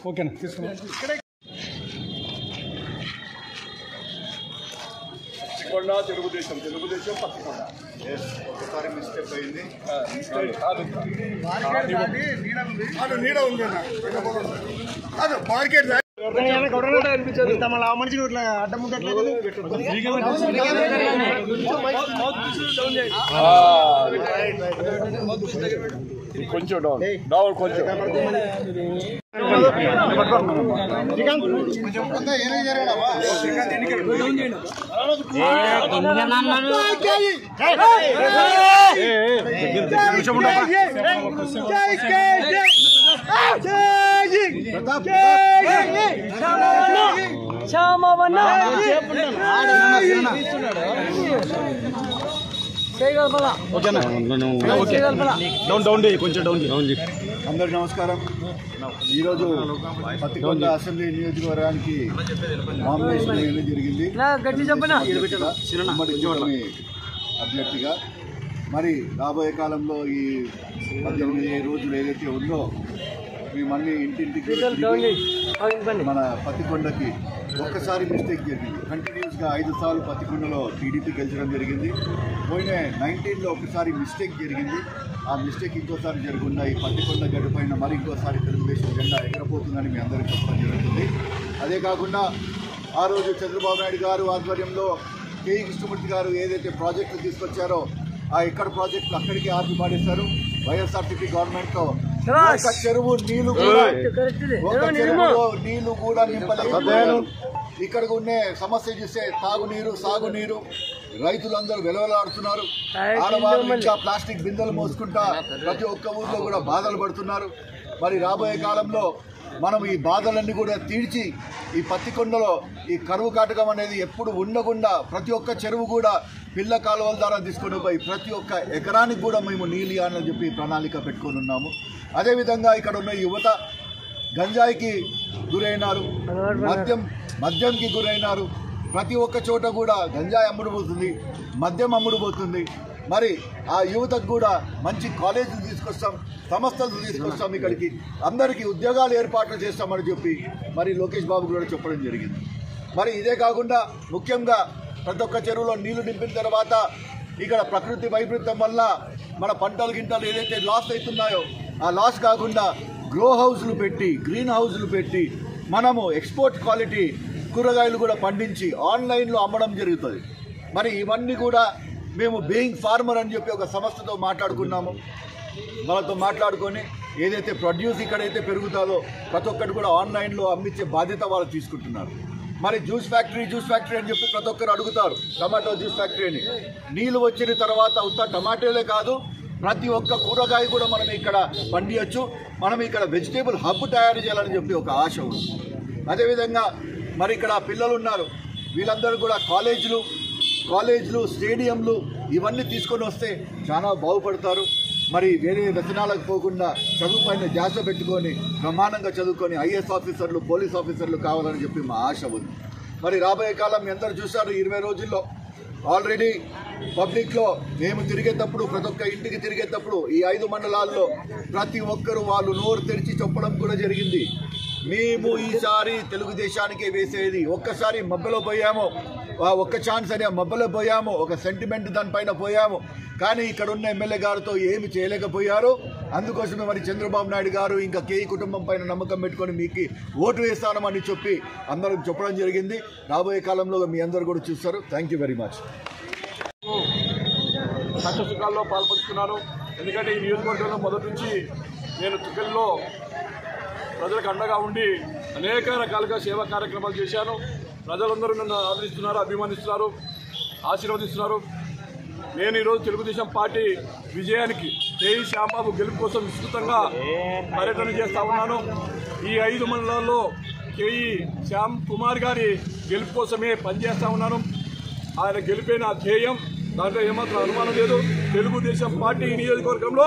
ఓకేనా తీసుకున్నా తెలుగుదేశం పక్కకొండ ఒకసారి మిస్టేక్ అయింది. నీడ ఉంది మార్కెట్ మనిషి అడ్డం కొంచెం డౌన్ డౌన్ కొంచెం అందరికి నమస్కారం. ఈరోజు పత్తికొండ అసెంబ్లీ నియోజకవర్గానికి నామినేషన్ వేయడం జరిగింది అభ్యర్థిగా. మరి రాబోయే కాలంలో ఈ 18 రోజులు ఏదైతే ఉందో మేమన్నీ ఇంటింటికి మన పత్తికొండకి ఒక్కసారి మిస్టేక్ జరిగింది. కంటిన్యూస్గా 5 సార్లు పత్తికొండలో టీడీపీ గెలిచడం జరిగింది. పోయిన 19లో ఒకసారి మిస్టేక్ జరిగింది. ఆ మిస్టేక్ ఇంకోసారి జరగకుండా ఈ పత్తికొండ గడ్డ పైన మరి ఇంకోసారి తెలుగుదేశం జెండా ఎగరపోతుందని మీ అందరికీ చెప్పడం జరుగుతుంది. అదే కాకుండా ఆ రోజు చంద్రబాబు నాయుడు గారు ఆధ్వర్యంలో కేఈ కృష్ణమూర్తి గారు ఏదైతే ప్రాజెక్టులు తీసుకొచ్చారో ఆ ఎక్కడ ప్రాజెక్టులు అక్కడికి ఆపి పాడేశారు. వైఎస్ఆర్సీపీ గవర్నమెంట్తో ఒక చెరువు నీళ్లు కూడా నింపలేదు. ఇక్కడ ఉండే సమస్య చూస్తే తాగునీరు సాగునీరు రైతులందరూ వెలవలాడుతున్నారు. ఆడవాళ్ళు ఇంకా ప్లాస్టిక్ బిందెలు మోసుకుంటా ప్రతి ఒక్క ఊర్లో కూడా బాధలు పడుతున్నారు. మరి రాబోయే కాలంలో మనం ఈ బాధలన్నీ కూడా తీర్చి ఈ పత్తికొండలో ఈ కరువు కాటకం అనేది ఎప్పుడు ఉండకుండా ప్రతి ఒక్క చెరువు కూడా పిల్ల కాలువల ద్వారా తీసుకొని పోయి ప్రతి ఒక్క ఎకరానికి కూడా మేము నీళ్ళు ఇవ్వాలని చెప్పి ప్రణాళిక పెట్టుకొని ఉన్నాము. అదేవిధంగా ఇక్కడ ఉన్న యువత గంజాయికి గురైనారు, మద్యంకి గురైనారు. ప్రతి ఒక్క చోట కూడా గంజాయి అమ్ముడుపోతుంది, మద్యం అమ్ముడుపోతుంది. మరి ఆ యువతకు కూడా మంచి కాలేజీలు తీసుకొస్తాం, సంస్థలు తీసుకొస్తాం, ఇక్కడికి అందరికీ ఉద్యోగాలు ఏర్పాట్లు చేస్తామని చెప్పి మరి లోకేష్ బాబు కూడా చెప్పడం జరిగింది. మరి ఇదే కాకుండా ముఖ్యంగా ప్రతి ఒక్క చెరువులో నీళ్లు నింపిన తర్వాత ఇక్కడ ప్రకృతి వైపరీత్యం వల్ల మన పంటలు గింటలు ఏదైతే లాస్ అవుతున్నాయో ఆ లాస్ కాకుండా గ్రో హౌస్లు పెట్టి గ్రీన్ హౌస్లు పెట్టి మనము ఎక్స్పోర్ట్ క్వాలిటీ కూరగాయలు కూడా పండించి ఆన్లైన్లో అమ్మడం జరుగుతుంది. మరి ఇవన్నీ కూడా మేము బీయింగ్ ఫార్మర్ అని చెప్పి ఒక సంస్థతో మాట్లాడుకున్నాము. వాళ్ళతో మాట్లాడుకొని ఏదైతే ప్రొడ్యూస్ ఇక్కడైతే పెరుగుతుందో ప్రతి ఒక్కటి కూడా ఆన్లైన్లో అమ్మించే బాధ్యత వాళ్ళు తీసుకుంటున్నారు. మరి జ్యూస్ ఫ్యాక్టరీ అని చెప్పి ప్రతి ఒక్కరు అడుగుతారు. టమాటో జ్యూస్ ఫ్యాక్టరీ అని నీళ్ళు వచ్చిన తర్వాత ఉత్త టమాటోలే కాదు ప్రతి ఒక్క కూరగాయ కూడా మనం ఇక్కడ పండియచ్చు. మనం ఇక్కడ వెజిటేబుల్ హబ్ తయారు చేయాలని చెప్పి ఒక ఆశ ఉంది. అదేవిధంగా మరి ఇక్కడ పిల్లలు ఉన్నారు, వీళ్ళందరూ కూడా కాలేజీలు స్టేడియంలు ఇవన్నీ తీసుకొని వస్తే చాలా బాగుపడతారు. మరి వేరే వ్యసనాలకు పోకుండా చదువు పైన ధ్యాస పెట్టుకొని బ్రహ్మాండంగా చదువుకొని ఐఏఎస్ ఆఫీసర్లు పోలీస్ ఆఫీసర్లు కావాలని చెప్పి మా ఆశ ఉంది. మరి రాబోయే కాలం మీ అందరూ చూశారు 20 రోజుల్లో ఆల్రెడీ పబ్లిక్లో మేము తిరిగేటప్పుడు ప్రతి ఒక్క ఇంటికి తిరిగేటప్పుడు ఈ 5 మండలాల్లో ప్రతి ఒక్కరూ వాళ్ళు నోరు తెరిచి చెప్పడం కూడా జరిగింది. మేము ఈసారి తెలుగుదేశానికే వేసేది. ఒక్కసారి మబ్బలో పోయాము, ఒక్క ఛాన్స్ అని మబ్బలో పోయాము, ఒక సెంటిమెంట్ దానిపైన పోయాము. కానీ ఇక్కడ ఉన్న ఎమ్మెల్యే గారితో ఏమి చేయలేకపోయారు. అందుకోసమే మరి చంద్రబాబు నాయుడు గారు ఇంకా కేఈ కుటుంబం పైన నమ్మకం పెట్టుకొని మీకు ఓటు వేస్తానని చెప్పి అందరూ చెప్పడం జరిగింది. రాబోయే కాలంలో మీ అందరూ కూడా చూస్తారు. Thank you very much. కష్టసుఖాల్లో పాల్పంచుకున్నాను. ఎందుకంటే ఈ నియోజకవర్గంలో మొదటి నుంచి నేను తుకెల్లో ప్రజలకు అండగా ఉండి అనేక రకాలుగా సేవా కార్యక్రమాలు చేశాను. ప్రజలందరూ నన్ను ఆదరిస్తున్నారు, అభిమానిస్తున్నారు, ఆశీర్వదిస్తున్నారు. నేను ఈరోజు తెలుగుదేశం పార్టీ విజయానికి కేఈ శ్యాంబాబు గెలుపు కోసం విస్తృతంగా పర్యటన చేస్తూ ఉన్నాను. ఈ 5 మండలాల్లో కేఈ శ్యామ్ కుమార్ గారి గెలుపు కోసమే పనిచేస్తూ ఉన్నాను. ఆయన గెలిపే నా ధ్యేయం, దాంట్లో ఏమాత్రం అనుమానం లేదు. తెలుగుదేశం పార్టీ ఈ నియోజకవర్గంలో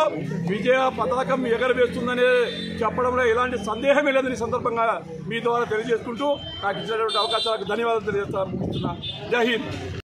విజయ పతాకం ఎగరవేస్తుందనే చెప్పడంలో ఎలాంటి సందేహమే లేదని సందర్భంగా మీ ద్వారా తెలియజేసుకుంటూ నాకు ఇచ్చినటువంటి అవకాశాలకు ధన్యవాదాలు తెలియజేస్తా ముగిస్తున్నా. జై హింద్.